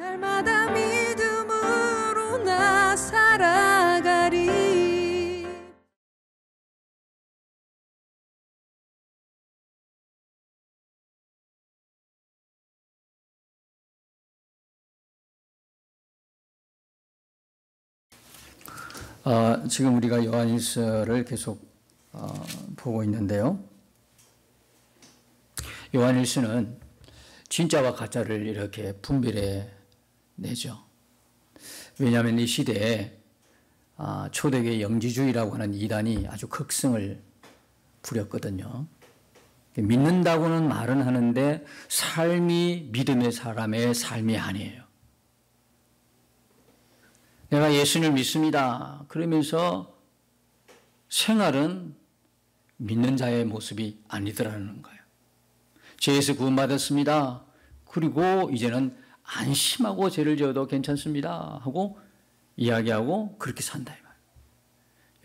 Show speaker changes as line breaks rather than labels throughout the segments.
날마다 믿음으로 나 살아가리.
지금 우리가 요한일서를 계속 보고 있는데요. 요한일서는 진짜와 가짜를 이렇게 분별해 내죠. 왜냐하면 이 시대에 초대교회 영지주의라고 하는 이단이 아주 극성을 부렸거든요. 믿는다고는 말은 하는데 삶이 믿음의 사람의 삶이 아니에요. 내가 예수님을 믿습니다. 그러면서 생활은 믿는 자의 모습이 아니더라는 거예요. 죄에서 구원받았습니다. 그리고 이제는 안심하고 죄를 지어도 괜찮습니다 하고 이야기하고 그렇게 산다 이 말이에요.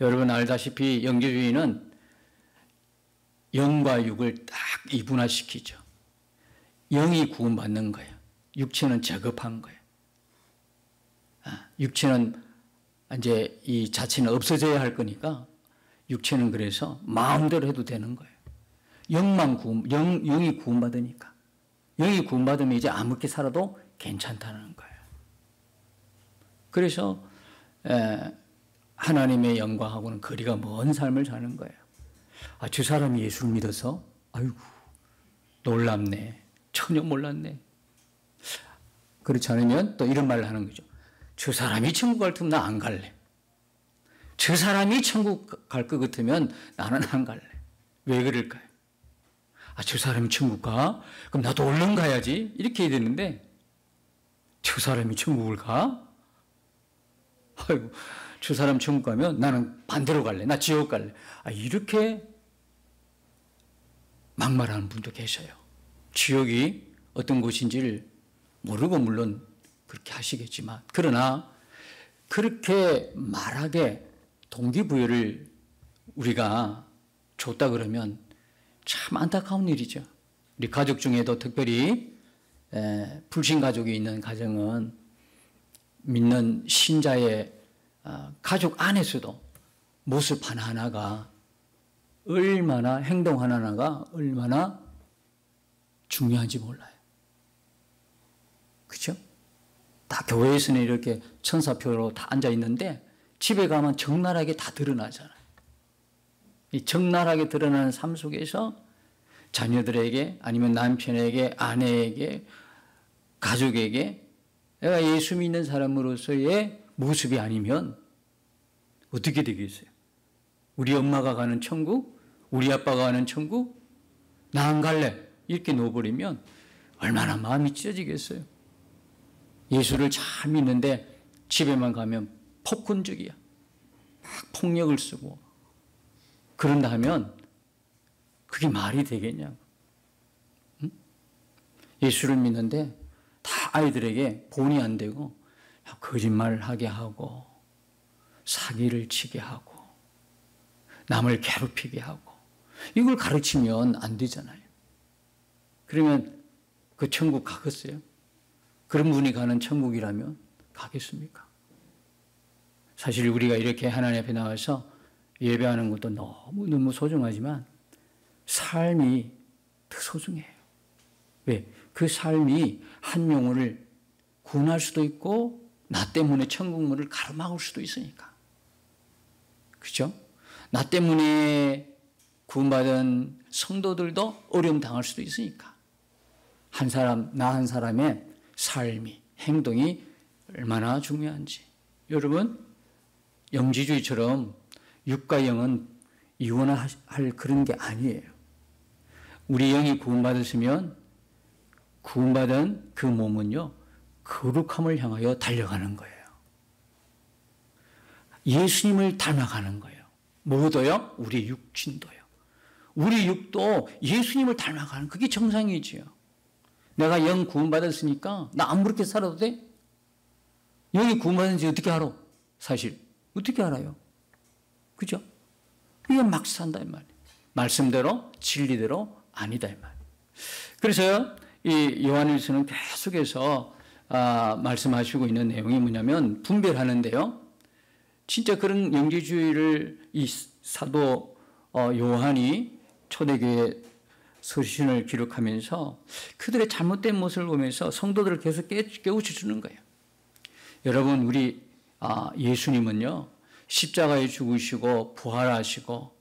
여러분 알다시피 영지주의는 영과 육을 딱 이분화시키죠. 영이 구원받는 거예요. 육체는 저급한 거예요. 육체는 이제 이 자체는 없어져야 할 거니까 육체는 그래서 마음대로 해도 되는 거예요. 영이 구원받으니까. 영이 구원받으면 이제 아무렇게 살아도 괜찮다는 거예요. 그래서 하나님의 영광하고는 거리가 먼 삶을 사는 거예요. 저 사람이 예수를 믿어서 아이고 놀랍네. 전혀 몰랐네. 그렇지 않으면 또 이런 말을 하는 거죠. 저 사람이 천국 갈 테면 나 안 갈래. 저 사람이 천국 갈 것 같으면 나는 안 갈래. 왜 그럴까요? 저 사람이 천국 가? 그럼 나도 얼른 가야지. 이렇게 해야 되는데 저 사람이 천국을 가? 아이고, 저 사람 천국 가면 나는 반대로 갈래. 나 지옥 갈래. 이렇게 막말하는 분도 계셔요. 지옥이 어떤 곳인지를 모르고 물론 그렇게 하시겠지만 그러나 그렇게 말하게 동기부여를 우리가 줬다 그러면 참 안타까운 일이죠. 우리 가족 중에도 특별히 불신 가족이 있는 가정은 믿는 신자의 가족 안에서도 모습 하나하나가 얼마나 행동 하나하나가 얼마나 중요한지 몰라요. 그렇죠? 다 교회에서는 이렇게 천사표로 다 앉아 있는데 집에 가면 적나라하게 다 드러나잖아요. 이 적나라하게 드러나는 삶 속에서 자녀들에게 아니면 남편에게 아내에게 가족에게 내가 예수 믿는 사람으로서의 모습이 아니면 어떻게 되겠어요? 우리 엄마가 가는 천국, 우리 아빠가 가는 천국, 나 안 갈래 이렇게 놓아버리면 얼마나 마음이 찢어지겠어요. 예수를 잘 믿는데 집에만 가면 폭군적이야. 막 폭력을 쓰고 그런다 하면 그게 말이 되겠냐고. 응? 예수를 믿는데 다 아이들에게 본이 안 되고 거짓말하게 하고 사기를 치게 하고 남을 괴롭히게 하고 이걸 가르치면 안 되잖아요. 그러면 그 천국 가겠어요? 그런 분이 가는 천국이라면 가겠습니까? 사실 우리가 이렇게 하나님 앞에 나와서 예배하는 것도 너무너무 소중하지만 삶이 더 소중해요. 왜? 그 삶이 한 영혼을 구원할 수도 있고 나 때문에 천국문을 가로막을 수도 있으니까. 그렇죠? 나 때문에 구원받은 성도들도 어려움 당할 수도 있으니까. 나 한 사람의 삶이, 행동이 얼마나 중요한지. 여러분, 영지주의처럼 육과 영은 이혼할 그런 게 아니에요. 우리 영이 구원받으시면 구원받은 그 몸은요, 거룩함을 향하여 달려가는 거예요. 예수님을 닮아가는 거예요. 뭐도요? 우리 육신도요. 우리 육도 예수님을 닮아가는 그게 정상이지요. 내가 영 구원받았으니까 나 아무렇게 살아도 돼? 영이 구원받은지 어떻게 알아? 사실 어떻게 알아요? 그죠? 그냥 막 산다 이 말이에요. 말씀대로 진리대로 아니다 이 말이에요. 그래서 이 요한일서는 계속해서 말씀하시고 있는 내용이 뭐냐면 분별하는데요. 진짜 그런 영지주의를 이 사도 요한이 초대교회 서신을 기록하면서 그들의 잘못된 모습을 보면서 성도들을 계속 깨우쳐 주는 거예요. 여러분, 우리 예수님은요, 십자가에 죽으시고 부활하시고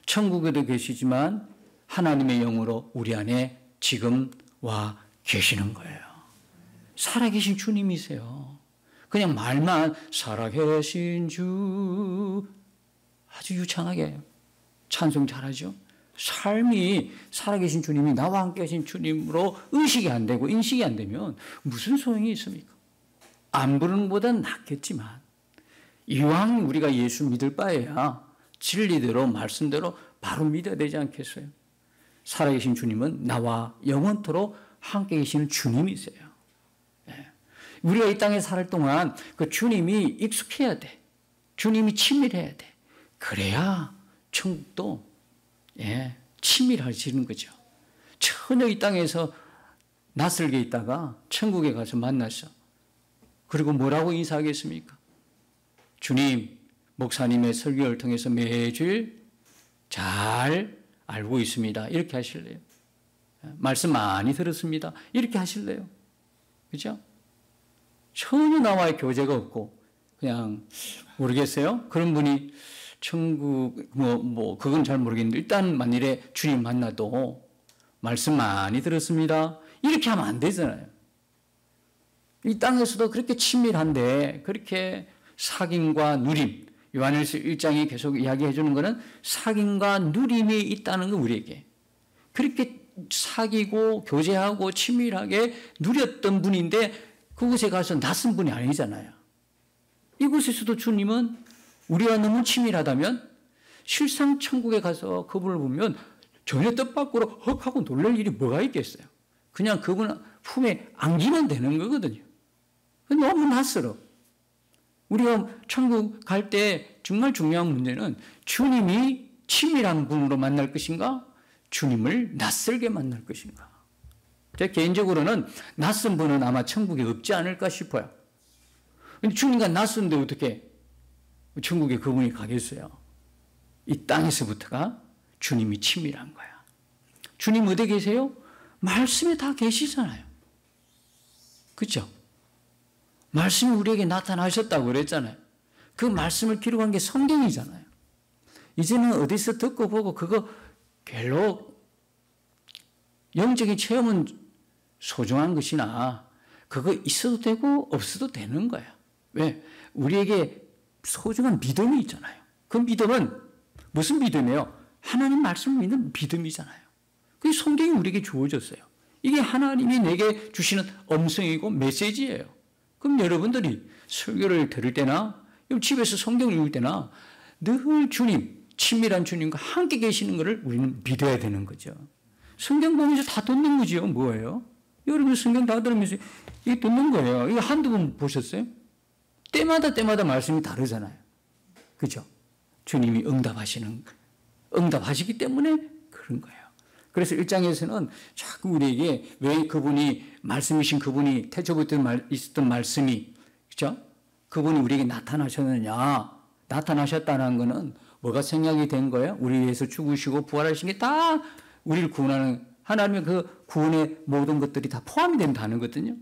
천국에도 계시지만 하나님의 영으로 우리 안에 지금 와 계시는 거예요. 살아계신 주님이세요. 그냥 말만 살아계신 주 아주 유창하게 찬송 잘하죠. 삶이 살아계신 주님이 나와 함께 하신 주님으로 의식이 안 되고 인식이 안 되면 무슨 소용이 있습니까? 안 부르는 것보다는 낫겠지만 이왕 우리가 예수 믿을 바에야 진리대로 말씀대로 바로 믿어야 되지 않겠어요? 살아계신 주님은 나와 영원토록 함께 계시는 주님이세요. 우리가 이 땅에 살 동안 그 주님이 익숙해야 돼. 주님이 친밀해야 돼. 그래야 천국도 친밀해지는 거죠. 전혀 이 땅에서 낯설게 있다가 천국에 가서 만나서 그리고 뭐라고 인사하겠습니까? 주님, 목사님의 설교를 통해서 매주 잘 알고 있습니다. 이렇게 하실래요? 말씀 많이 들었습니다. 이렇게 하실래요? 그죠? 전혀 나와의 교제가 없고 그냥 모르겠어요. 그런 분이 천국 그건 잘 모르겠는데 일단 만일에 주님 만나도 말씀 많이 들었습니다. 이렇게 하면 안 되잖아요. 이 땅에서도 그렇게 친밀한데 그렇게 사귐과 누림, 요한일서 1장이 계속 이야기해 주는 것은 사귐과 누림이 있다는 거 우리에게. 그렇게 사귀고 교제하고 친밀하게 누렸던 분인데 그곳에 가서 낯선 분이 아니잖아요. 이곳에서도 주님은 우리와 너무 친밀하다면 실상 천국에 가서 그분을 보면 전혀 뜻밖으로 헉 하고 놀랄 일이 뭐가 있겠어요. 그냥 그분 품에 안기면 되는 거거든요. 너무 낯설어. 우리가 천국 갈 때 정말 중요한 문제는 주님이 친밀한 분으로 만날 것인가? 주님을 낯설게 만날 것인가? 제 개인적으로는 낯선 분은 아마 천국에 없지 않을까 싶어요. 근데 주님과 낯선데 어떻게 천국에 그분이 가겠어요? 이 땅에서부터가 주님이 친밀한 거야. 주님 어디 계세요? 말씀에 다 계시잖아요. 그렇죠? 말씀이 우리에게 나타나셨다고 그랬잖아요. 그 말씀을 기록한 게 성경이잖아요. 이제는 어디서 듣고 보고 그거 별로 영적인 체험은 소중한 것이나 그거 있어도 되고 없어도 되는 거야. 왜? 우리에게 소중한 믿음이 있잖아요. 그 믿음은 무슨 믿음이에요? 하나님 말씀을 믿는 믿음이잖아요. 그게 성경이 우리에게 주어졌어요. 이게 하나님이 내게 주시는 음성이고 메시지예요. 그럼 여러분들이 설교를 들을 때나 집에서 성경을 읽을 때나 늘 주님, 친밀한 주님과 함께 계시는 것을 우리는 믿어야 되는 거죠. 성경 보면서 다 듣는 거죠. 뭐예요? 여러분 성경 다 들으면서 이게 듣는 거예요. 이거 한두 번 보셨어요? 때마다 말씀이 다르잖아요. 그죠? 주님이 응답하시기 때문에 그런 거예요. 그래서 1장에서는 자꾸 우리에게 왜 그분이 말씀이신 그분이 태초부터 있었던 말씀이 그죠? 그분이 우리에게 나타나셨다는 것은 뭐가 생략이 된 거예요? 우리 위해서 죽으시고 부활하신 게 다 우리를 구원하는 하나님의 그 구원의 모든 것들이 다 포함이 된다는 거거든요.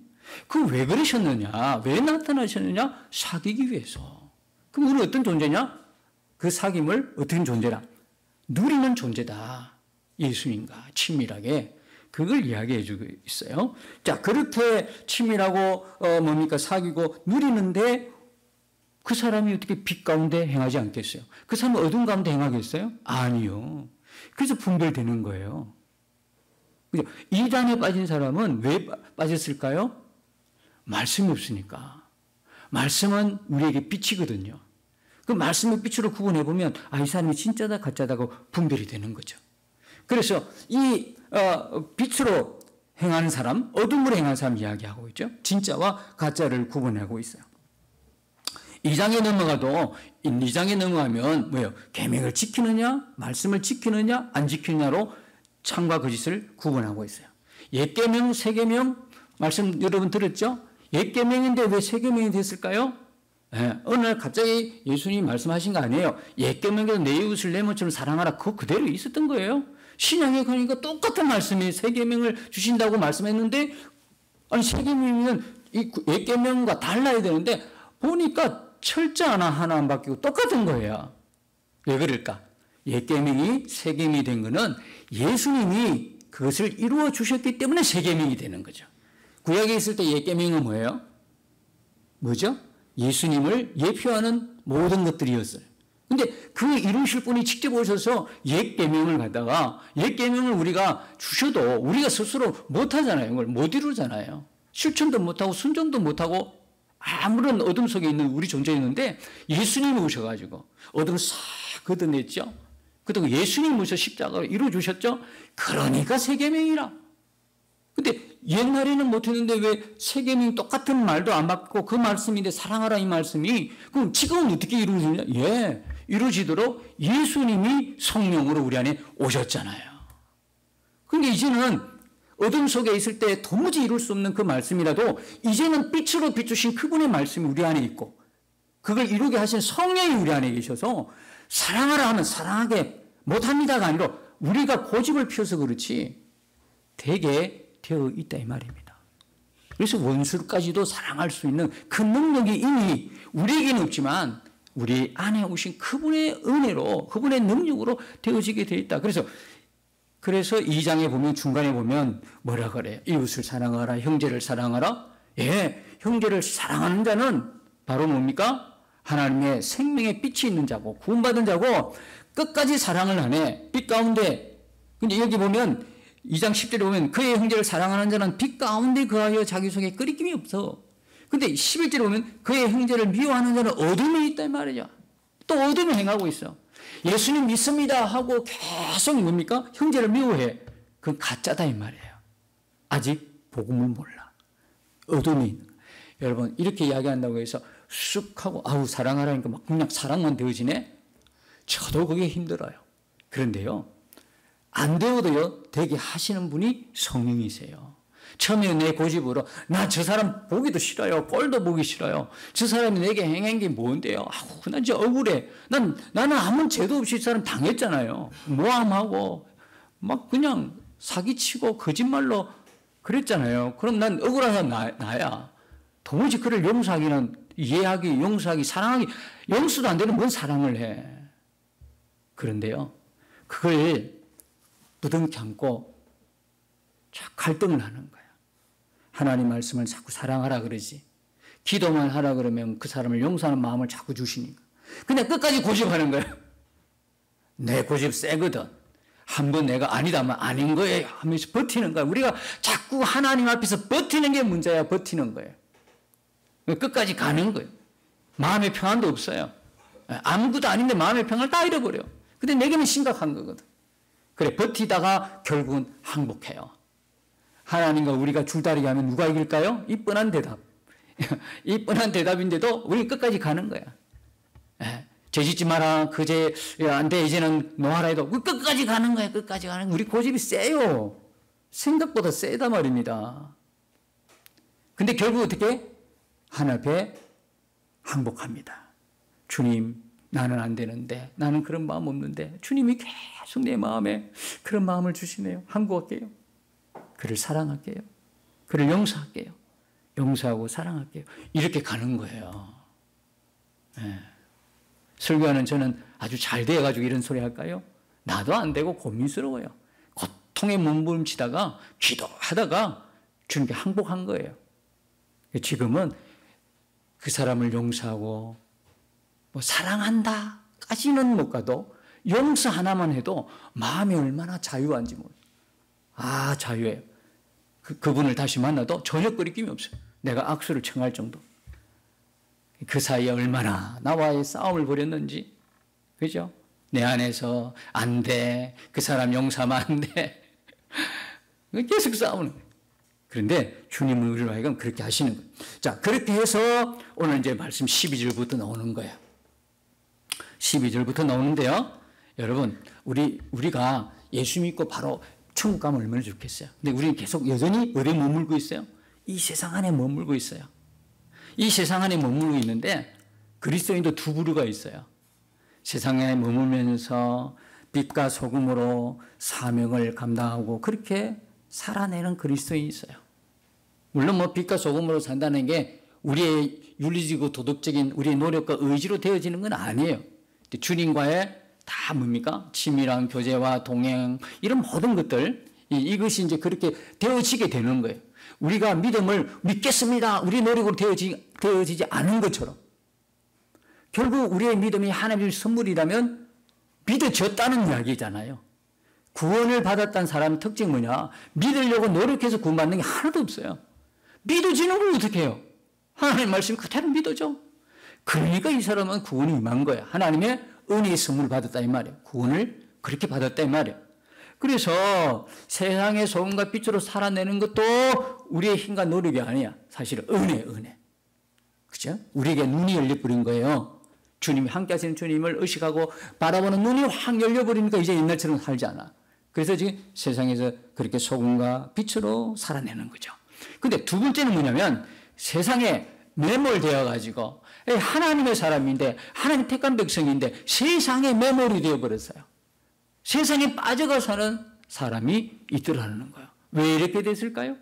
그 왜 그러셨느냐? 왜 나타나셨느냐? 사귀기 위해서. 그럼 우리는 어떤 존재냐? 그 사귐을 어떤 존재라? 누리는 존재다. 예수님과 친밀하게 그걸 이야기해 주고 있어요. 자, 그렇게 친밀하고 사귀고 누리는데 그 사람이 어떻게 빛 가운데 행하지 않겠어요? 그 사람은 어둠 가운데 행하겠어요? 아니요. 그래서 분별되는 거예요. 그죠? 이단에 빠진 사람은 왜 빠졌을까요? 말씀이 없으니까. 말씀은 우리에게 빛이거든요. 그 말씀의 빛으로 구분해보면 이 사람이 진짜다 가짜다고 분별이 되는 거죠. 그래서 이 빛으로 행하는 사람, 어둠으로 행하는 사람 이야기하고 있죠. 진짜와 가짜를 구분하고 있어요. 2장에 넘어가면 뭐예요? 계명을 지키느냐, 말씀을 지키느냐, 안 지키느냐로 참과 거짓을 구분하고 있어요. 옛 계명, 새 계명 말씀 여러분 들었죠? 옛 계명인데 왜 새 계명이 됐을까요? 예, 어느 날 갑자기 예수님이 말씀하신 거 아니에요. 옛 계명에서 내 이웃을 내 몸처럼 사랑하라. 그거 그대로 있었던 거예요. 신약에 가니까 똑같은 말씀이 새 계명을 주신다고 말씀했는데, 아니 새 계명은 이 옛 계명과 달라야 되는데 보니까 철자 하나 안 바뀌고 똑같은 거예요. 왜 그럴까? 옛 계명이 새 계명이 된 거는 예수님이 그것을 이루어 주셨기 때문에 새 계명이 되는 거죠. 구약에 있을 때 옛 계명은 뭐예요? 뭐죠? 예수님을 예표하는 모든 것들이었어요. 근데 그 이루실 분이 직접 오셔서 옛 계명을 갖다가 옛 계명을 우리가 주셔도 우리가 스스로 못 하잖아요. 그걸 못 이루잖아요. 실천도 못 하고 순종도 못 하고 아무런 어둠 속에 있는 우리 존재였는데 예수님이 오셔가지고 어둠을 싹 걷어냈죠. 그리고 예수님이 오셔 십자가로 이루어 주셨죠. 그러니까 새 계명이라. 근데 옛날에는 못했는데 왜 새 계명 똑같은 말도 안 바뀌고 그 말씀인데 사랑하라 이 말씀이 그럼 지금은 어떻게 이루어지냐? 예, 이루어지도록 예수님이 성령으로 우리 안에 오셨잖아요. 그런데 이제는 어둠 속에 있을 때 도무지 이룰 수 없는 그 말씀이라도 이제는 빛으로 비추신 그분의 말씀이 우리 안에 있고 그걸 이루게 하신 성령이 우리 안에 계셔서 사랑하라 하면 사랑하게 못합니다가 아니라 우리가 고집을 피워서 그렇지 되게 되어 있다 이 말입니다. 그래서 원수까지도 사랑할 수 있는 그 능력이 이미 우리에게는 없지만 우리 안에 오신 그분의 은혜로 그분의 능력으로 되어지게 되어 있다. 그래서 2장에 보면 중간에 보면 뭐라 그래요? 이웃을 사랑하라, 형제를 사랑하라. 예, 형제를 사랑하는 자는 바로 뭡니까? 하나님의 생명의 빛이 있는 자고 구원받은 자고 끝까지 사랑을 하네. 빛 가운데. 근데 여기 보면 2장 10절에 보면 그의 형제를 사랑하는 자는 빛 가운데 거하여 자기 속에 끄리낌이 없어. 근데 11절에 보면 그의 형제를 미워하는 자는 어둠에 있다 이 말이죠. 또 어둠을 행하고 있어. 예수님 믿습니다 하고 계속 뭡니까? 형제를 미워해. 그건 가짜다 이 말이에요. 아직 복음을 몰라. 어둠이 있는 거예요. 여러분 이렇게 이야기한다고 해서 쑥 하고 아우 사랑하라니까 막 그냥 사랑만 되어지네? 저도 그게 힘들어요. 그런데요. 안 되어도요, 되게 하시는 분이 성령이세요. 처음에 내 고집으로, 나 저 사람 보기도 싫어요. 꼴도 보기 싫어요. 저 사람이 내게 행한 게 뭔데요? 아우, 난 진짜 억울해. 나는 아무 죄도 없이 저 사람 당했잖아요. 모함하고, 막 그냥 사기치고 거짓말로 그랬잖아요. 그럼 난 억울해서 나야. 도무지 그를 용서하기는, 이해하기, 용서하기, 사랑하기, 용서도 안 되는 뭔 사랑을 해. 그런데요, 그걸 부둥 참고 갈등을 하는 거야. 하나님 말씀을 자꾸 사랑하라 그러지. 기도만 하라 그러면 그 사람을 용서하는 마음을 자꾸 주시니까. 근데 끝까지 고집하는 거야. 내 고집 세거든. 한번 내가 아니다면 아닌 거예요 하면서 버티는 거야. 우리가 자꾸 하나님 앞에서 버티는 게 문제야. 버티는 거예요. 끝까지 가는 거예요. 마음의 평안도 없어요. 아무것도 아닌데 마음의 평안을 다 잃어버려. 근데 내게는 심각한 거거든. 그래, 버티다가 결국은 항복해요. 하나님과 우리가 줄다리기 하면 누가 이길까요? 이 뻔한 대답. 이 뻔한 대답인데도 우리 끝까지 가는 거야. 죄 짓지 마라. 그제 안 돼. 이제는 놓아라 해도 끝까지 가는 거야. 끝까지 가는 거야. 우리 고집이 세요. 생각보다 세다 말입니다. 근데 결국 어떻게? 하나님 앞에 항복합니다. 주님, 나는 안 되는데, 나는 그런 마음 없는데 주님이 계속 내 마음에 그런 마음을 주시네요. 항복할게요. 그를 사랑할게요. 그를 용서할게요. 용서하고 사랑할게요. 이렇게 가는 거예요. 네. 설교하는 저는 아주 잘 되어가지고 이런 소리 할까요? 나도 안 되고 고민스러워요. 고통에 몸부림치다가 기도하다가 주님께 항복한 거예요. 지금은 그 사람을 용서하고 뭐 사랑한다까지는 못 가도 용서 하나만 해도 마음이 얼마나 자유한지 모르겠어요. 아, 자유해요. 그분을 다시 만나도 전혀 끄리낌이 없어요. 내가 악수를 청할 정도. 그 사이에 얼마나 나와의 싸움을 벌였는지. 그죠? 내 안에서 안 돼. 그 사람 용서하면 안 돼. 계속 싸우는 거예요. 그런데 주님은 우리로 하여금 그렇게 하시는 거예요. 자, 그렇게 해서 오늘 이제 말씀 12절부터 나오는 거예요. 12절부터 나오는데요. 여러분, 우리가 예수 믿고 바로 천국 가면 얼마나 좋겠어요. 근데 우리는 계속 여전히 어디에 머물고 있어요? 이 세상 안에 머물고 있어요. 이 세상 안에 머물고 있는데 그리스도인도 두 부류가 있어요. 세상에 머물면서 빛과 소금으로 사명을 감당하고 그렇게 살아내는 그리스도인이 있어요. 물론 뭐 빛과 소금으로 산다는 게 우리의 윤리적이고 도덕적인 우리의 노력과 의지로 되어지는 건 아니에요. 주님과의 다 뭡니까? 친밀한 교제와 동행 이런 모든 것들 이것이 이제 그렇게 되어지게 되는 거예요. 우리가 믿음을 믿겠습니다. 우리 노력으로 되어지지 않은 것처럼 결국 우리의 믿음이 하나님의 선물이라면 믿어졌다는 이야기잖아요. 구원을 받았다는 사람의 특징이 뭐냐? 믿으려고 노력해서 구원받는 게 하나도 없어요. 믿어지는 걸 어떻게 해요? 하나님의 말씀 그대로 믿어져. 그러니까 이 사람은 구원이 임한 거야. 하나님의 은혜의 선물을 받았다 이 말이에요. 구원을 그렇게 받았다 이 말이에요. 그래서 세상의 소금과 빛으로 살아내는 것도 우리의 힘과 노력이 아니야. 사실은 은혜. 그죠? 우리에게 눈이 열려버린 거예요. 주님이 함께 하시는 주님을 의식하고 바라보는 눈이 확 열려버리니까 이제 옛날처럼 살지 않아. 그래서 지금 세상에서 그렇게 소금과 빛으로 살아내는 거죠. 근데 두 번째는 뭐냐면 세상에 매몰되어 가지고 하나님의 사람인데 하나님 택한 백성인데 세상에 매몰이 되어버렸어요. 세상에 빠져가 사는 사람이 있더라는 거예요. 왜 이렇게 됐을까요?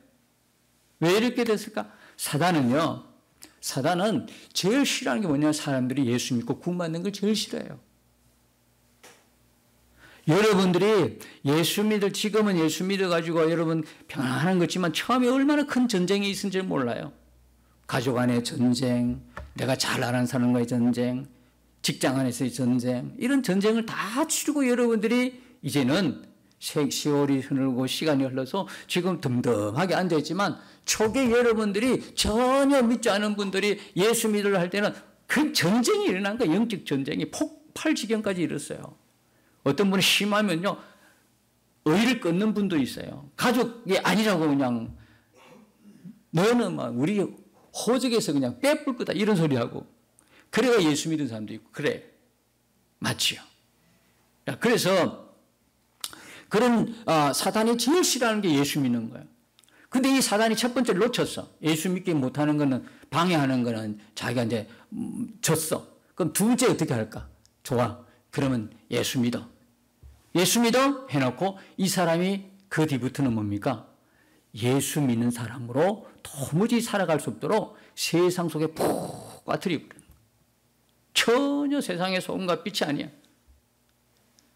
왜 이렇게 됐을까? 사단은 제일 싫어하는 게 뭐냐? 사람들이 예수 믿고 구원받는 걸 제일 싫어해요. 여러분들이 지금은 예수 믿어가지고 여러분 평안한 거지만 처음에 얼마나 큰 전쟁이 있은지 몰라요. 가족 안의 전쟁, 내가 잘 아는 사람과의 전쟁, 직장 안에서의 전쟁, 이런 전쟁을 다 치르고 여러분들이 이제는 세월이 흐르고 시간이 흘러서 지금 덤덤하게 앉아있지만 초기에 여러분들이 전혀 믿지 않은 분들이 예수 믿으려 할 때는 그 전쟁이 일어난 거예요. 영적 전쟁이 폭발 지경까지 이뤘어요. 어떤 분이 심하면요 의를 끊는 분도 있어요. 가족이 아니라고 그냥 너는 막 우리 호적에서 그냥 빼뿔 거다 이런 소리하고 그래가 예수 믿는 사람도 있고 그래 맞지요. 그래서 그런 사단이 제일 싫어하는 게 예수 믿는 거예요. 근데 이 사단이 첫 번째를 놓쳤어. 예수 믿기 못하는 거는 방해하는 거는 자기가 이제 졌어. 그럼 두 번째 어떻게 할까? 좋아. 그러면 예수 믿어. 예수 믿어 해놓고 이 사람이 그 뒤부터는 뭡니까? 예수 믿는 사람으로 도무지 살아갈 수 없도록 세상 속에 푹 빠뜨리고 전혀 세상의 소금과 빛이 아니야.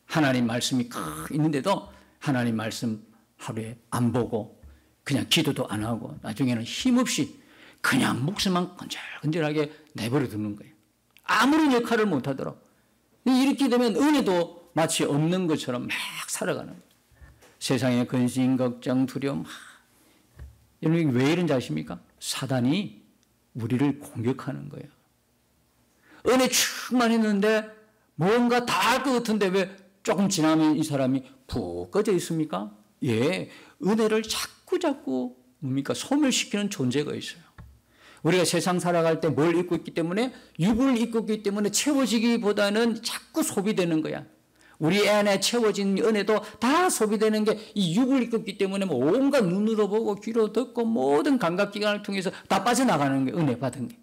하나님 말씀이 있는데도 하나님 말씀 하루에 안 보고 그냥 기도도 안 하고 나중에는 힘없이 그냥 목숨만 건질건질하게 내버려 두는 거예요. 아무런 역할을 못 하도록. 이렇게 되면 은혜도 마치 없는 것처럼 막 살아가는 거예요. 세상의 근심, 걱정, 두려움. 여러분 왜 이런지 아십니까? 사단이 우리를 공격하는 거예요. 은혜 충만했는데 뭔가 다 할 것 같은데 왜 조금 지나면 이 사람이 푹 꺼져 있습니까? 예, 은혜를 자꾸 뭡니까? 소멸시키는 존재가 있어요. 우리가 세상 살아갈 때 뭘 입고 있기 때문에 육을 입고 있기 때문에 채워지기보다는 자꾸 소비되는 거야. 우리 안에 채워진 은혜도 다 소비되는 게 이 육을 입고 있기 때문에 뭐 온갖 눈으로 보고 귀로 듣고 모든 감각기관을 통해서 다 빠져나가는 게 은혜 받은 게.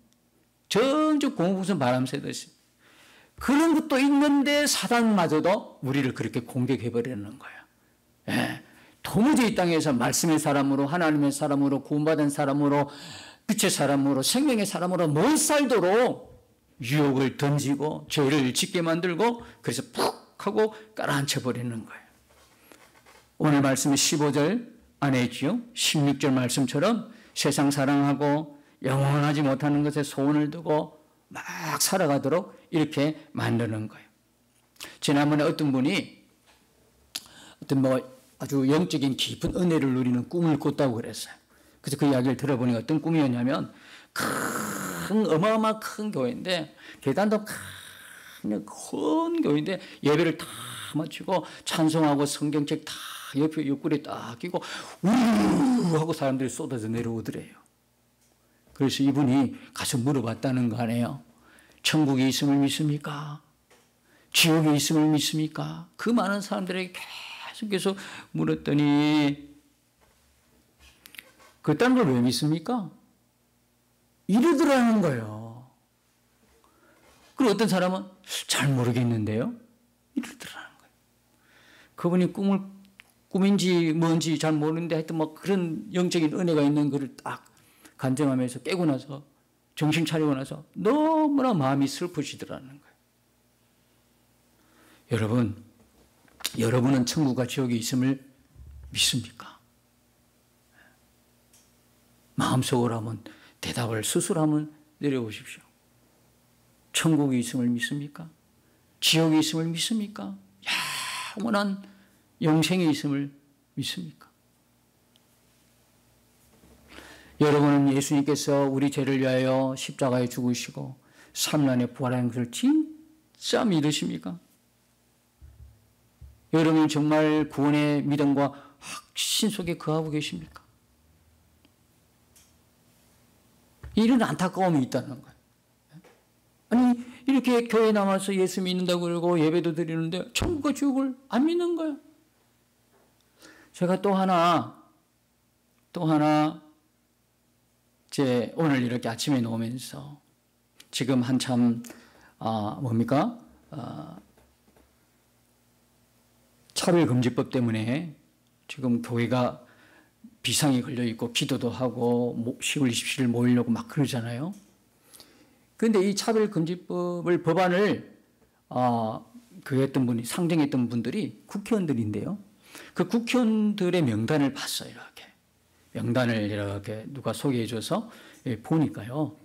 전주 공부선 바람 새듯이. 그런 것도 있는데 사단마저도 우리를 그렇게 공격해버리는 거예요. 예. 도무지 이 땅에서 말씀의 사람으로 하나님의 사람으로 구원받은 사람으로 빛의 사람으로 생명의 사람으로 못 살도록 유혹을 던지고 죄를 짓게 만들고 그래서 푹 하고 깔아앉혀버리는 거예요. 오늘 말씀이 15절 안에 있죠. 16절 말씀처럼 세상 사랑하고 영원하지 못하는 것에 소원을 두고 막 살아가도록 이렇게 만드는 거예요. 지난번에 어떤 분이 아주 영적인 깊은 은혜를 누리는 꿈을 꿨다고 그랬어요. 그래서 그 이야기를 들어보니까 어떤 꿈이었냐면 어마어마한 큰 교회인데 계단도 큰 교회인데 예배를 다 마치고 찬송하고 성경책 다 옆에 옆구리에 딱 끼고 우르르 하고 사람들이 쏟아져 내려오더래요. 그래서 이분이 가서 물어봤다는 거 아니에요. 천국에 있음을 믿습니까? 지옥에 있음을 믿습니까? 그 많은 사람들에게 계속해서 물었더니 그딴 걸 왜 믿습니까? 이러더라는 거예요. 그리고 어떤 사람은 잘 모르겠는데요. 이러더라는 거예요. 그분이 꿈인지 뭔지 잘 모르는데 하여튼 뭐 그런 영적인 은혜가 있는 것을 딱 간증하면서 깨고 나서 정신 차리고 나서 너무나 마음이 슬프시더라는 거예요. 여러분은 천국과 지옥이 있음을 믿습니까? 마음속으로 한번 대답을 스스로 한번 내려보십시오. 천국이 있음을 믿습니까? 지옥이 있음을 믿습니까? 영원한 영생이 있음을 믿습니까? 여러분은 예수님께서 우리 죄를 위하여 십자가에 죽으시고 3일 만에 부활하는 것을 진짜 믿으십니까? 여러분은 정말 구원의 믿음과 확신 속에 거하고 계십니까? 이런 안타까움이 있다는 거예요. 아니 이렇게 교회에 남아서 예수 믿는다고 그러고 예배도 드리는데 천국과 지옥을 안 믿는 거예요. 제가 또 하나 오늘 이렇게 아침에 나오면서 지금 한참 차별금지법 때문에 지금 교회가 비상이 걸려 있고 기도도 하고 10월 27일 모이려고 막 그러잖아요. 그런데 이 차별금지법을 법안을 상정했던 분들이 국회의원들인데요. 그 국회의원들의 명단을 봤어요. 명단을 이렇게 누가 소개해줘서 보니까요.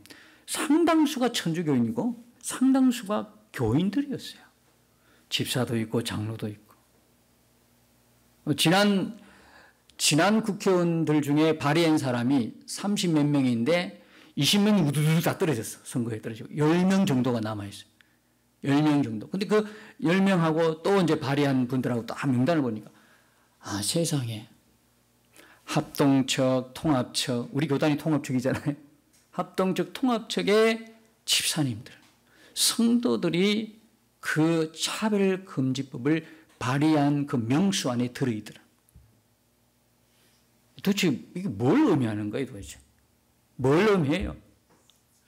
상당수가 천주교인이고 상당수가 교인들이었어요. 집사도 있고 장로도 있고. 지난 국회의원들 중에 발의한 사람이 30몇 명인데 20명이 우두두 다 떨어졌어. 선거에 떨어지고 10명 정도가 남아있어요. 10명 정도. 근데 그 10명하고 또 이제 발의한 분들하고 딱 명단을 보니까 세상에 합동측, 통합측, 우리 교단이 통합측이잖아요. 합동측, 통합측의 집사님들, 성도들이 그 차별금지법을 발의한 그 명수 안에 들어있더라. 도대체 이게 뭘 의미하는 거예요, 도대체? 뭘 의미해요?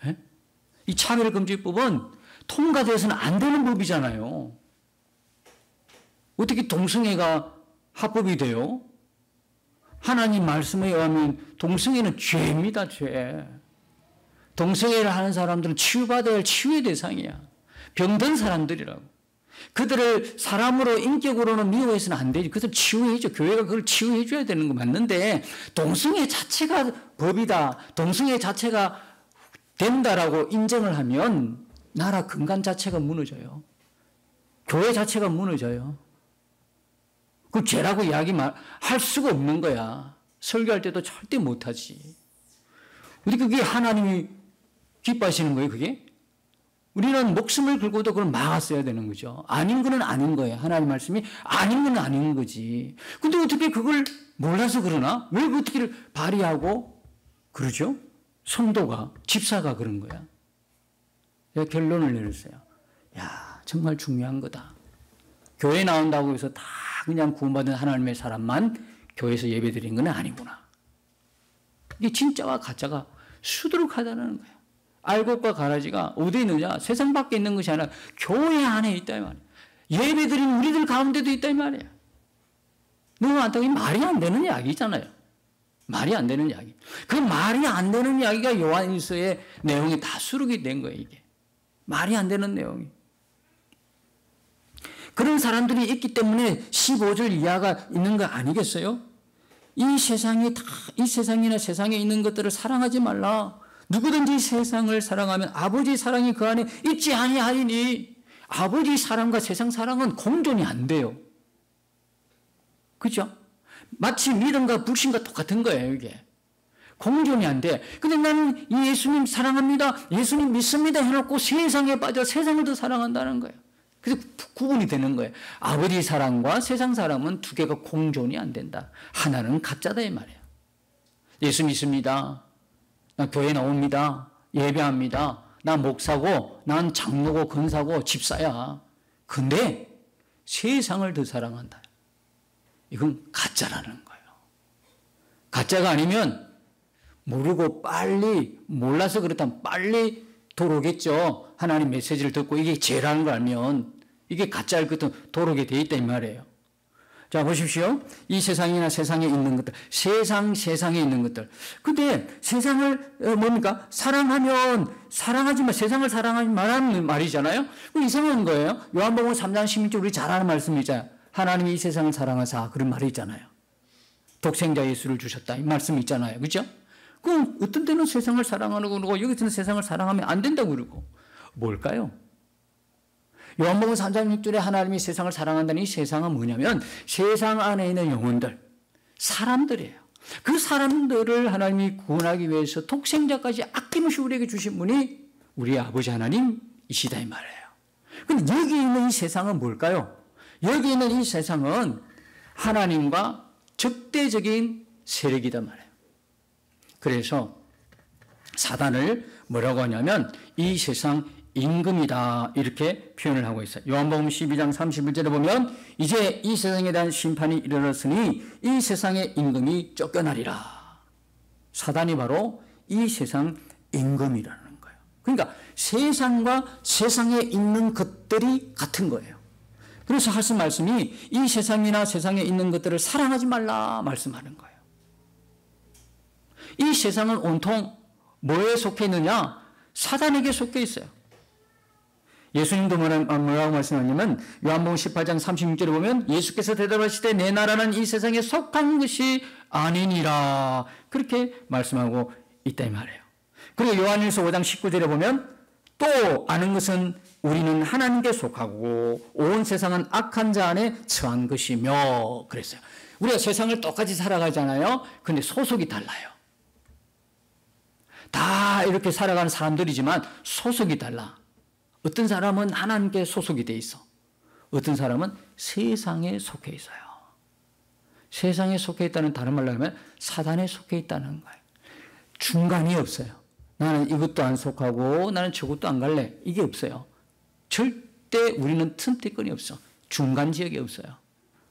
에? 이 차별금지법은 통과돼서는 안 되는 법이잖아요. 어떻게 동성애가 합법이 돼요? 하나님 말씀에 의하면 동성애는 죄입니다, 죄. 동성애를 하는 사람들은 치유받아야 할 치유의 대상이야. 병든 사람들이라고. 그들을 사람으로 인격으로는 미워해서는 안 되지. 그것을 치유해줘. 교회가 그걸 치유해줘야 되는 거 맞는데 동성애 자체가 법이다. 동성애 자체가 된다라고 인정을 하면 나라 근간 자체가 무너져요. 교회 자체가 무너져요. 그 죄라고 할 수가 없는 거야. 설교할 때도 절대 못하지. 우리 그게 하나님이 기뻐하시는 거예요, 그게? 우리는 목숨을 걸고도 그걸 막았어야 되는 거죠. 아닌 거는 아닌 거예요. 하나님 말씀이 아닌 건 아닌 거지. 근데 어떻게 그걸 몰라서 그러나? 왜 어떻게 발의하고 그러죠? 성도가, 집사가 그런 거야. 제가 결론을 내렸어요. 정말 중요한 거다. 교회 나온다고 해서 다 그냥 구원받은 하나님의 사람만 교회에서 예배드리는 건 아니구나. 이게 진짜와 가짜가 수두룩하다는 거예요. 알곡과 가라지가 어디에 있느냐? 세상 밖에 있는 것이 아니라 교회 안에 있다 이 말이에요. 예배드리는 우리들 가운데도 있다 이 말이에요. 너무 안타깝게 말이 안 되는 이야기잖아요. 말이 안 되는 이야기. 그 말이 안 되는 이야기가 요한일서의 내용이 다 수록이 된 거예요, 이게. 말이 안 되는 내용이. 그런 사람들이 있기 때문에 15절 이하가 있는 거 아니겠어요? 이 세상이나 세상에 있는 것들을 사랑하지 말라. 누구든지 세상을 사랑하면 아버지 사랑이 그 안에 있지 아니하리니. 아버지 사랑과 세상 사랑은 공존이 안 돼요. 그죠? 마치 믿음과 불신과 똑같은 거예요, 이게. 공존이 안 돼. 근데 나는 이 예수님 사랑합니다. 예수님 믿습니다 해놓고 세상에 빠져 세상을 더 사랑한다는 거예요. 그래서 구분이 되는 거예요. 아버지 사랑과 세상 사랑은 두 개가 공존이 안 된다. 하나는 가짜다 이 말이에요. 예수 믿습니다. 나 교회 나옵니다. 예배합니다. 나 목사고 난 장로고 권사고 집사야. 근데 세상을 더 사랑한다. 이건 가짜라는 거예요. 가짜가 아니면 모르고 빨리, 몰라서 그렇다면 빨리 돌아오겠죠. 하나님 메시지를 듣고 이게 죄라는 걸 알면 이게 가짜일 것도 돌아오게 돼 있다 이 말이에요. 자, 보십시오. 이 세상이나 세상에 있는 것들, 세상에 있는 것들. 근데 세상을 뭡니까? 사랑하면 사랑하지만 세상을 사랑하지 말라는 말이잖아요. 이상한 거예요. 요한복음 3장 16절 우리 잘 아는 말씀이잖아요. 하나님이 이 세상을 사랑하사 그런 말이 있잖아요. 독생자 예수를 주셨다 이 말씀이 있잖아요. 그렇죠? 그럼 어떤 때는 세상을 사랑하는 거고 여기서는 세상을 사랑하면 안 된다고 그러고 뭘까요? 요한복음 3장 6절에 하나님이 세상을 사랑한다는 이 세상은 뭐냐면 세상 안에 있는 영혼들, 사람들이에요. 그 사람들을 하나님이 구원하기 위해서 독생자까지 아낌없이 우리에게 주신 분이 우리 아버지 하나님이시다 이 말이에요. 근데 여기 있는 이 세상은 뭘까요? 여기 있는 이 세상은 하나님과 적대적인 세력이다 말이에요. 그래서 사단을 뭐라고 하냐면 이 세상 임금이다 이렇게 표현을 하고 있어요. 요한복음 12장 31절에 보면 이제 이 세상에 대한 심판이 이르렀으니 이 세상의 임금이 쫓겨나리라. 사단이 바로 이 세상 임금이라는 거예요. 그러니까 세상과 세상에 있는 것들이 같은 거예요. 그래서 하신 말씀이 이 세상이나 세상에 있는 것들을 사랑하지 말라 말씀하는 거예요. 이 세상은 온통 뭐에 속해 있느냐? 사단에게 속해 있어요. 예수님도 뭐라고 말씀하냐면 요한복음 18장 36절에 보면 예수께서 대답하시되 내 나라는 이 세상에 속한 것이 아니니라 그렇게 말씀하고 있다 이 말이에요. 그리고 요한일서 5장 19절에 보면 또 아는 것은 우리는 하나님께 속하고 온 세상은 악한 자 안에 처한 것이며 그랬어요. 우리가 세상을 똑같이 살아가잖아요. 그런데 소속이 달라요. 다 이렇게 살아가는 사람들이지만 소속이 달라. 어떤 사람은 하나님께 소속이 돼 있어. 어떤 사람은 세상에 속해 있어요. 세상에 속해 있다는 다른 말로 하면 사단에 속해 있다는 거예요. 중간이 없어요. 나는 이것도 안 속하고 나는 저것도 안 갈래. 이게 없어요. 절대 우리는 틈새권이 없어. 중간 지역이 없어요.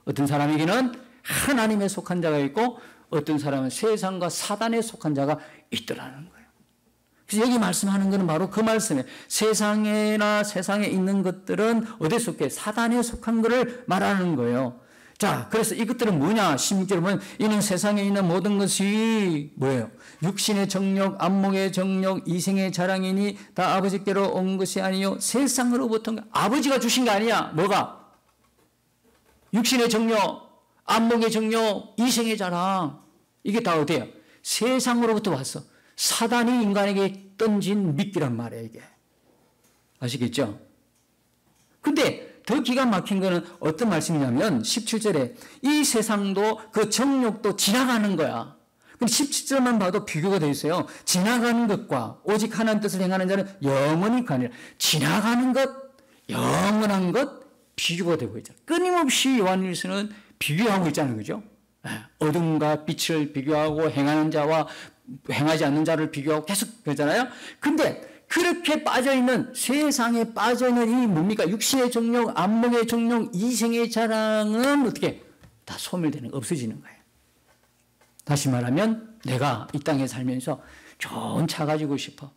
어떤 사람에게는 하나님에 속한 자가 있고 어떤 사람은 세상과 사단에 속한 자가 있더라는 거예요. 그래서 여기 말씀하는 것은 바로 그 말씀이에요. 세상에나 세상에 있는 것들은 어디에 속해? 사단에 속한 것을 말하는 거예요. 자, 그래서 이것들은 뭐냐? 16절에 보면 이는 세상에 있는 모든 것이 뭐예요? 육신의 정욕, 안목의 정욕, 이생의 자랑이니 다 아버지께로 온 것이 아니요 세상으로부터 아버지가 주신 게 아니야. 뭐가? 육신의 정욕, 안목의 정욕, 이생의 자랑 이게 다 어디예요? 세상으로부터 왔어. 사단이 인간에게 던진 미끼란 말이에요, 이게. 아시겠죠? 근데 더 기가 막힌 거는 어떤 말씀이냐면 17절에 이 세상도 그 정욕도 지나가는 거야. 근데 17절만 봐도 비교가 되어 있어요. 지나가는 것과 오직 하나님 뜻을 행하는 자는 영원히 가니라. 지나가는 것, 영원한 것 비교가 되고 있잖아요. 끊임없이 요한일서는 비교하고 있잖아요, 그죠? 어둠과 빛을 비교하고 행하는 자와 행하지 않는 자를 비교하고 계속 그러잖아요. 근데 그렇게 빠져있는 세상에 빠져있는 이 뭡니까? 육신의 정욕, 안목의 정욕, 이생의 자랑은 어떻게 다 소멸되는 없어지는 거예요. 다시 말하면 내가 이 땅에 살면서 좋은 차 가지고 싶어.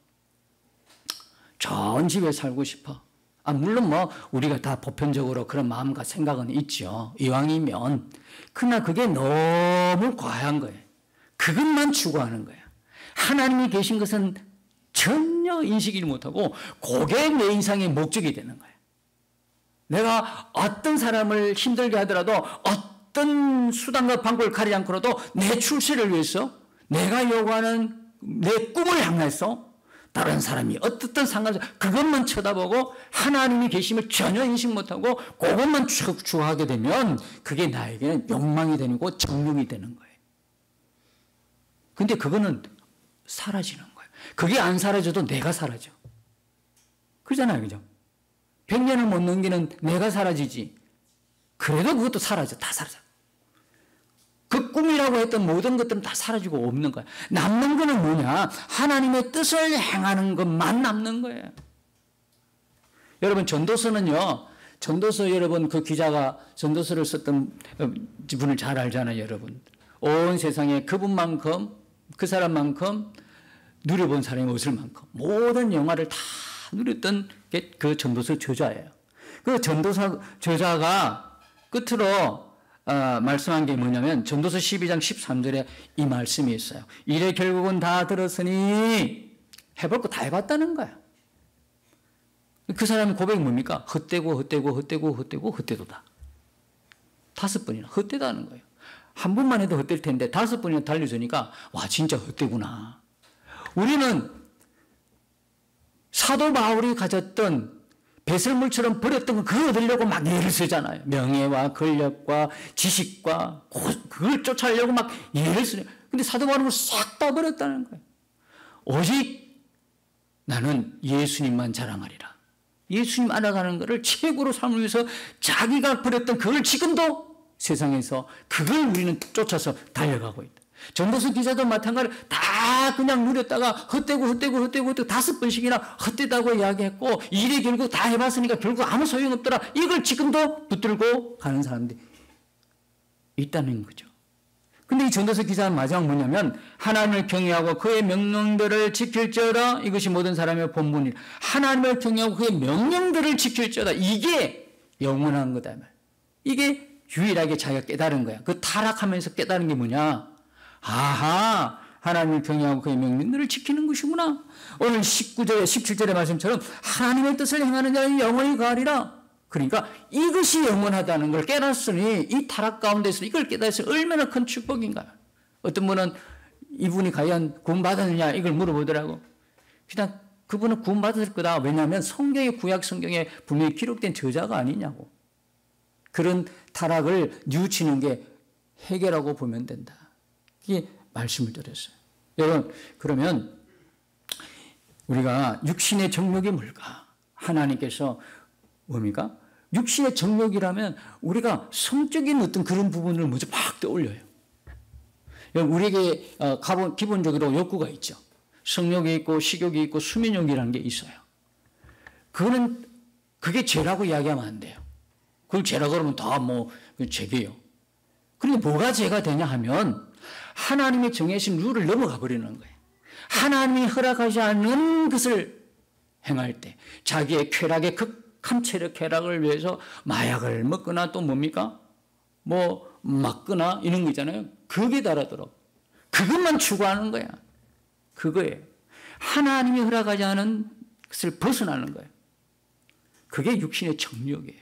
좋은 집에 살고 싶어. 물론 뭐 우리가 다 보편적으로 그런 마음과 생각은 있죠. 이왕이면. 그러나 그게 너무 과한 거예요. 그것만 추구하는 거예요. 하나님이 계신 것은 전혀 인식을 못하고 그게 내 인생의 목적이 되는 거예요. 내가 어떤 사람을 힘들게 하더라도 어떤 수단과 방법을 가리지 않고라도 내 출세를 위해서 내가 요구하는 내 꿈을 향해서 다른 사람이 어떻든 상관없이 그것만 쳐다보고 하나님이 계심을 전혀 인식 못하고 그것만 추구하게 되면 그게 나에게는 욕망이 되고 정욕이 되는 거예요. 근데 그거는 사라지는 거예요. 그게 안 사라져도 내가 사라져. 그러잖아요. 그죠? 100년을 못 넘기는 내가 사라지지. 그래도 그것도 사라져. 다 사라져. 그 꿈이라고 했던 모든 것들은 다 사라지고 없는 거야. 남는 거는 뭐냐? 하나님의 뜻을 행하는 것만 남는 거예요. 여러분 전도서는요. 전도서 여러분 그 기자가 전도서를 썼던 분을 잘 알잖아요. 여러분. 온 세상에 그분만큼 그 사람만큼 누려본 사람이 없을 만큼 모든 영화를 다 누렸던 게 그 전도서 저자예요. 그 전도서 저자가 끝으로 말씀한 게 뭐냐면 전도서 12장 13절에 이 말씀이 있어요. 이래 결국은 다 들었으니 해볼 거 다 해봤다는 거야. 그 사람의 고백이 뭡니까? 헛되도다. 5번이나 헛되다는 거예요. 한 번만 해도 헛될 텐데 5번이나 달려주니까 와 진짜 헛되구나. 우리는 사도 바울이 가졌던 배설물처럼 버렸던 거 그거 얻으려고 막 예를 쓰잖아요. 명예와 권력과 지식과 그걸 쫓아내려고 막 예를 쓰냐. 근데 사도 바울은 싹 다 버렸다는 거예요. 오직 나는 예수님만 자랑하리라. 예수님 알아가는 것을 최고로 삼기 위해서 자기가 버렸던 그걸 지금도 세상에서 그걸 우리는 쫓아서 달려가고 있다. 전도서 기자도 마찬가지로 다 그냥 누렸다가 헛되고 5번씩이나 헛되다고 이야기했고 일이 결국 다 해봤으니까 결국 아무 소용없더라. 이걸 지금도 붙들고 가는 사람들이 있다는 거죠. 근데 이 전도서 기자는 마지막 뭐냐면 하나님을 경외하고 그의 명령들을 지킬지어다. 이것이 모든 사람의 본분이라. 하나님을 경외하고 그의 명령들을 지킬지어다. 이게 영원한 거다. 이게 유일하게 자기가 깨달은 거야. 그 타락하면서 깨달은 게 뭐냐. 아하, 하나님을 경외하고 그의 명령들을 지키는 것이구나. 오늘 19절에 17절의 말씀처럼 하나님의 뜻을 행하는 자는 영원히 거하리라. 그러니까 이것이 영원하다는 걸 깨달았으니 이 타락 가운데서 이걸 깨달았으니 얼마나 큰 축복인가. 어떤 분은 이분이 과연 구원받았느냐 이걸 물어보더라고. 그냥 그분은 구원받았을 거다. 왜냐하면 성경의 구약 성경에 분명히 기록된 저자가 아니냐고. 그런 타락을 뉘우치는 게 해결하고 보면 된다. 이게 말씀을 드렸어요. 여러분 그러면 우리가 육신의 정욕이 뭘까? 하나님께서 뭡니까? 육신의 정욕이라면 우리가 성적인 어떤 그런 부분을 먼저 막 떠올려요. 우리에게 기본적으로 욕구가 있죠. 성욕이 있고 식욕이 있고 수면욕이라는 게 있어요. 그게 죄라고 이야기하면 안 돼요. 그걸 죄라고 그러면 다 죄예요. 그런데 뭐가 죄가 되냐 하면 하나님이 정해진 룰을 넘어가 버리는 거예요. 하나님이 허락하지 않는 것을 행할 때 자기의 쾌락의 극한 체력 쾌락을 위해서 마약을 먹거나 또 뭡니까? 맞거나 이런 거 있잖아요. 그게 달하도록 그것만 추구하는 거야. 그거예요. 하나님이 허락하지 않은 것을 벗어나는 거예요. 그게 육신의 정욕이에요.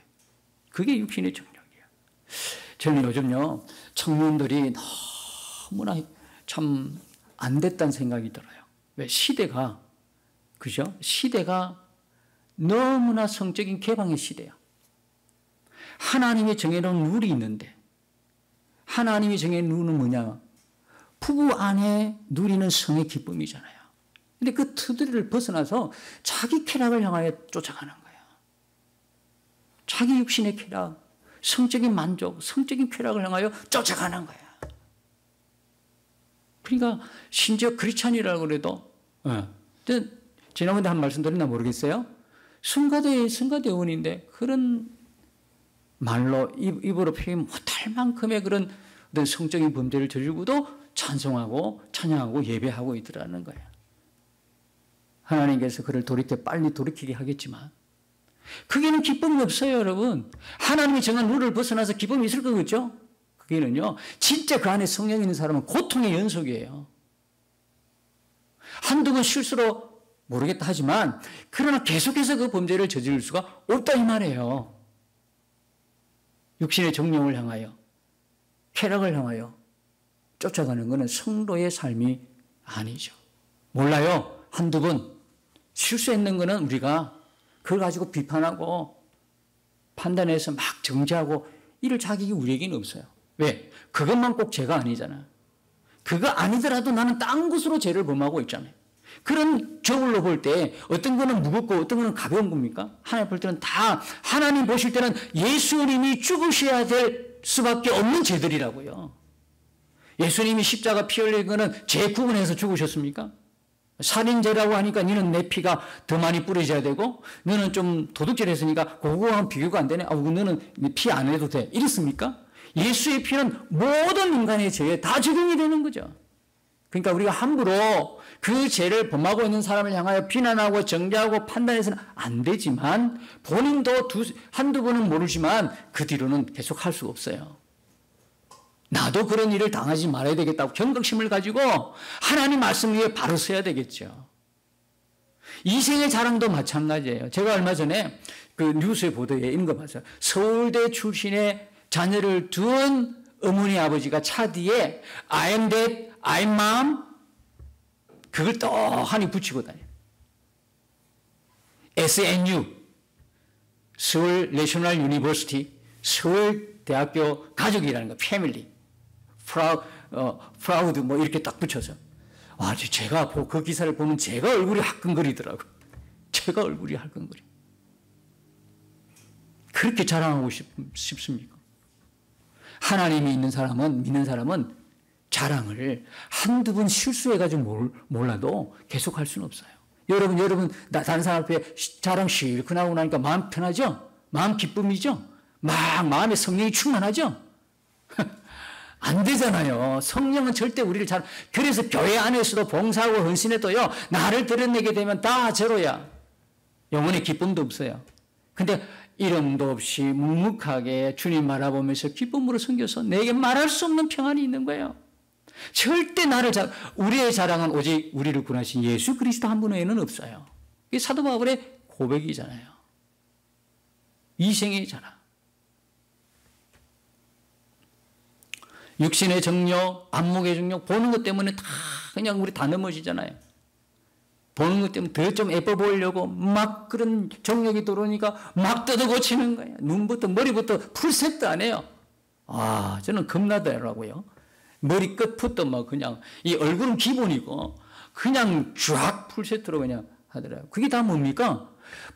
그게 육신의 정욕이에요. 저는 요즘요 청년들이 너무나 참 안 됐다는 생각이 들어요. 왜? 시대가 그죠? 시대가 너무나 성적인 개방의 시대야. 하나님이 정해놓은 룰이 있는데 하나님이 정해놓은 룰은 뭐냐? 부부 안에 누리는 성의 기쁨이잖아요. 근데 그 틀들을 벗어나서 자기 쾌락을 향하여 쫓아가는 거예요. 자기 육신의 쾌락, 성적인 만족, 성적인 쾌락을 향하여 쫓아가는 거야. 그러니까 심지어 크리스찬이라고 그래도 지난번에 한 말씀 드렸나 모르겠어요. 성가대원인데 그런 말로 입으로 표현 못할 만큼의 그런 어떤 성적인 범죄를 저지르고도 찬송하고 찬양하고 예배하고 있더라는 거예요. 하나님께서 그를 빨리 돌이키게 하겠지만 그게는 기쁨이 없어요, 여러분. 하나님이 정한 룰을 벗어나서 기쁨이 있을 거겠죠? 그게는요, 진짜 그 안에 성령이 있는 사람은 고통의 연속이에요. 한두 번 실수로 모르겠다 하지만, 그러나 계속해서 그 범죄를 저지를 수가 없다 이 말이에요. 육신의 정욕을 향하여, 쾌락을 향하여 쫓아가는 것은 성도의 삶이 아니죠. 몰라요. 한두 번 실수했는 것은 우리가 그걸 가지고 비판하고 판단해서 막 정죄하고 이럴 자격이 우리에게는 없어요. 왜? 그것만 꼭 죄가 아니잖아. 그거 아니더라도 나는 딴 것으로 죄를 범하고 있잖아요. 그런 저울로 볼 때 어떤 거는 무겁고 어떤 거는 가벼운 겁니까? 하나님 볼 때는 다, 하나님 보실 때는 예수님이 죽으셔야 될 수밖에 없는 죄들이라고요. 예수님이 십자가 피 흘린 거는 죄 구분해서 죽으셨습니까? 살인죄라고 하니까 너는 내 피가 더 많이 뿌려져야 되고 너는 좀 도둑질 했으니까 그거하고 비교가 안 되네. 너는 피 안 해도 돼. 이랬습니까? 예수의 피는 모든 인간의 죄에 다 적용이 되는 거죠. 그러니까 우리가 함부로 그 죄를 범하고 있는 사람을 향하여 비난하고 정죄하고 판단해서는 안 되지만 본인도 한두 번은 모르지만 그 뒤로는 계속 할 수가 없어요. 나도 그런 일을 당하지 말아야 되겠다고 경각심을 가지고 하나님 말씀 위에 바로 서야 되겠죠. 이생의 자랑도 마찬가지예요. 제가 얼마 전에 그 뉴스에 보도에 이런 거 봤어요. 서울대 출신의 자녀를 둔 어머니 아버지가 차 뒤에 I am dad, I am mom 그걸 떡하니 붙이고 다녀요. SNU 서울 내셔널 유니버시티 서울대학교 가족이라는 거 패밀리 프라우드 뭐 이렇게 딱 붙여서 제가 그 기사를 보면 제가 얼굴이 화끈거리더라고요. 제가 얼굴이 화끈거려. 그렇게 자랑하고 싶습니까? 하나님이 믿는 사람은 자랑을 한두 번 실수해가지고 몰라도 계속할 수는 없어요. 여러분 다른 사람 앞에 자랑 실컷 하고 나니까 마음 편하죠? 마음 기쁨이죠? 마음에 성령이 충만하죠? 안 되잖아요. 성령은 절대 우리를 그래서 교회 안에서도 봉사하고 헌신해도요, 나를 드러내게 되면 다 제로야. 영혼의 기쁨도 없어요. 근데 이름도 없이 묵묵하게 주님 바라보면서 기쁨으로 섬겨서 내게 말할 수 없는 평안이 있는 거예요. 절대 우리의 자랑은 오직 우리를 구원하신 예수 그리스도 한 분 외에는 없어요. 이게 사도 바울의 고백이잖아요. 이생의 자랑. 육신의 정욕, 안목의 정욕, 보는 것 때문에 다 그냥 우리 다 넘어지잖아요. 보는 것 때문에 더 좀 예뻐 보이려고 막 그런 정욕이 들어오니까 막 뜯어 고치는 거예요. 눈부터 머리부터 풀셋도 안 해요. 저는 겁나더라고요. 머리 끝부터 막 그냥 이 얼굴은 기본이고 그냥 쫙 풀세트로 그냥 하더라고요. 그게 다 뭡니까?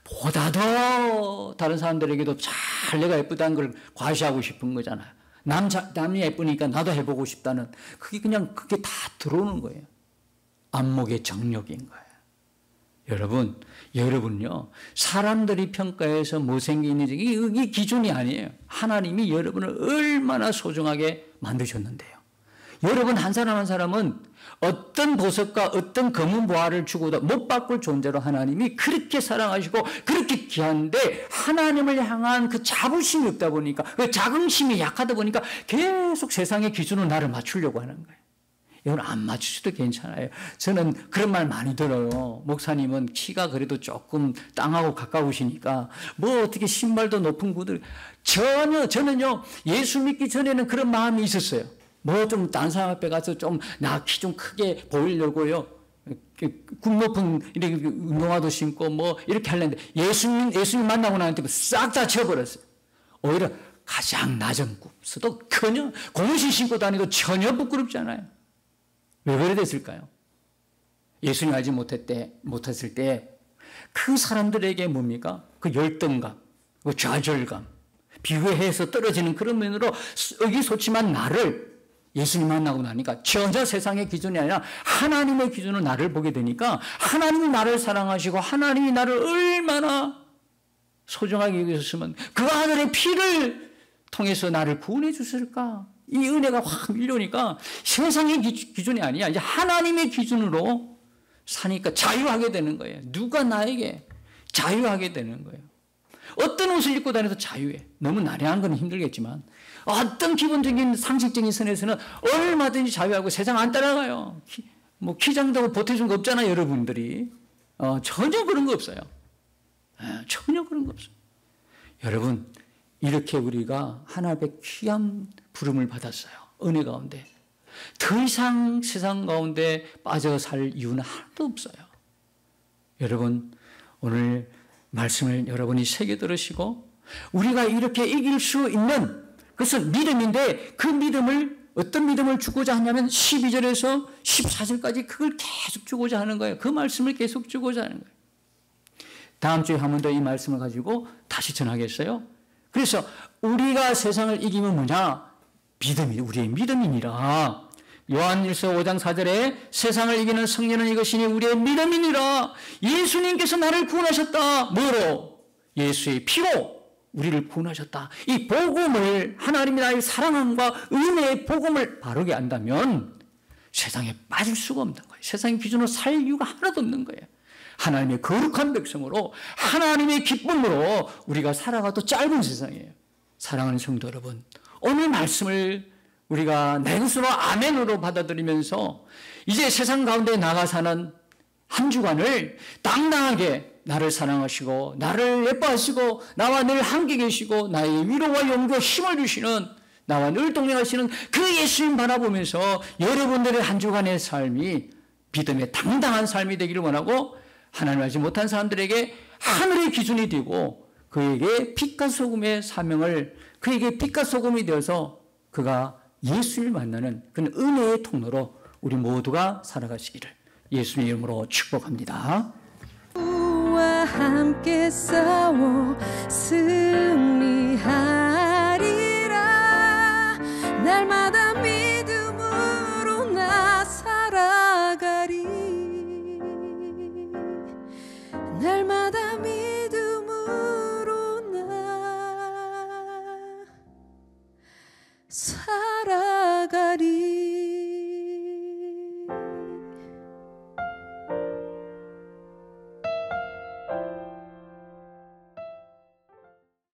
보다 더 다른 사람들에게도 잘 내가 예쁘다는 걸 과시하고 싶은 거잖아요. 남이 예쁘니까 나도 해보고 싶다는 그게 다 들어오는 거예요. 안목의 정욕인 거예요. 여러분요, 사람들이 평가해서 못생기는지 이게 기준이 아니에요. 하나님이 여러분을 얼마나 소중하게 만드셨는데요. 여러분 한 사람 한 사람은 어떤 보석과 어떤 검은 보화를 주고도 못 바꿀 존재로 하나님이 그렇게 사랑하시고 그렇게 귀한데 하나님을 향한 그 자부심이 없다 보니까 그 자긍심이 약하다 보니까 계속 세상의 기준으로 나를 맞추려고 하는 거예요. 이건 안 맞추셔도 괜찮아요. 저는 그런 말 많이 들어요. 목사님은 키가 그래도 조금 땅하고 가까우시니까 뭐 어떻게 신발도 높은 구들 저는요 예수 믿기 전에는 그런 마음이 있었어요. 뭐 좀 다른 사람 앞에 가서 나 키 좀 크게 보이려고요. 굽 높은 이렇게 운동화도 신고 뭐 이렇게 하려는데 예수님 만나고 나한테 싹 다 쳐버렸어요. 오히려 가장 낮은 굽서도 고무신 신고 다니도 전혀 부끄럽지 않아요. 왜 그래 됐을까요? 예수님 알지 못했을 때 그 사람들에게 뭡니까? 그 열등감, 그 좌절감, 비교해서 떨어지는 그런 면으로 의기소침한 나를 예수님 만나고 나니까 전혀 세상의 기준이 아니라 하나님의 기준으로 나를 보게 되니까 하나님이 나를 사랑하시고 하나님이 나를 얼마나 소중하게 여기셨으면 그 아들의 피를 통해서 나를 구원해 주실까? 이 은혜가 확 밀려오니까 세상의 기준이 아니야. 이제 하나님의 기준으로 사니까 자유하게 되는 거예요. 누가 나에게 자유하게 되는 거예요. 어떤 옷을 입고 다녀도 자유해. 너무 나량한 건 힘들겠지만 어떤 기본적인 상식적인 선에서는 얼마든지 자유하고 세상 안 따라가요. 키 작다고 보태준 거 없잖아요. 여러분들이. 전혀 그런 거 없어요. 전혀 그런 거 없어요. 여러분 이렇게 우리가 하나님 앞에 귀한 부름을 받았어요. 은혜 가운데. 더 이상 세상 가운데 빠져 살 이유는 하나도 없어요. 여러분 오늘 말씀을 여러분이 새겨 들으시고 우리가 이렇게 이길 수 있는 그것은 믿음인데 그 믿음을 어떤 믿음을 주고자 하냐면 12절에서 14절까지 그걸 계속 주고자 하는 거예요. 그 말씀을 계속 주고자 하는 거예요. 다음 주에 한 번 더 이 말씀을 가지고 다시 전하겠어요. 그래서 우리가 세상을 이기면 뭐냐? 믿음이 우리의 믿음이니라. 요한일서 5장 4절에 세상을 이기는 승리는 이것이니 우리의 믿음이니라. 예수님께서 나를 구원하셨다. 뭐로? 예수의 피로 우리를 구원하셨다. 이 복음을 하나님이 나의 사랑함과 은혜의 복음을 바르게 안다면 세상에 빠질 수가 없는 거예요. 세상의 기준으로 살 이유가 하나도 없는 거예요. 하나님의 거룩한 백성으로 하나님의 기쁨으로 우리가 살아가도 짧은 세상이에요. 사랑하는 성도 여러분, 오늘 말씀을 우리가 내 것으로 아멘으로 받아들이면서 이제 세상 가운데 나가 사는 한 주간을 당당하게 나를 사랑하시고 나를 예뻐하시고 나와 늘 함께 계시고 나의 위로와 용기와 힘을 주시는, 나와 늘 동행하시는 그 예수님 바라보면서 여러분들의 한 주간의 삶이 믿음의 당당한 삶이 되기를 원하고, 하나님 알지 못한 사람들에게 하늘의 기준이 되고 그에게 빛과 소금의 사명을, 그에게 빛과 소금이 되어서 그가 예수를 만나는 그런 은혜의 통로로 우리 모두가 살아가시기를 예수님 이름으로 축복합니다.
주와 함께 싸워 승리하리라. 날마다 믿음으로 나 살아가리. 날마다 믿음으로 나 살아가리.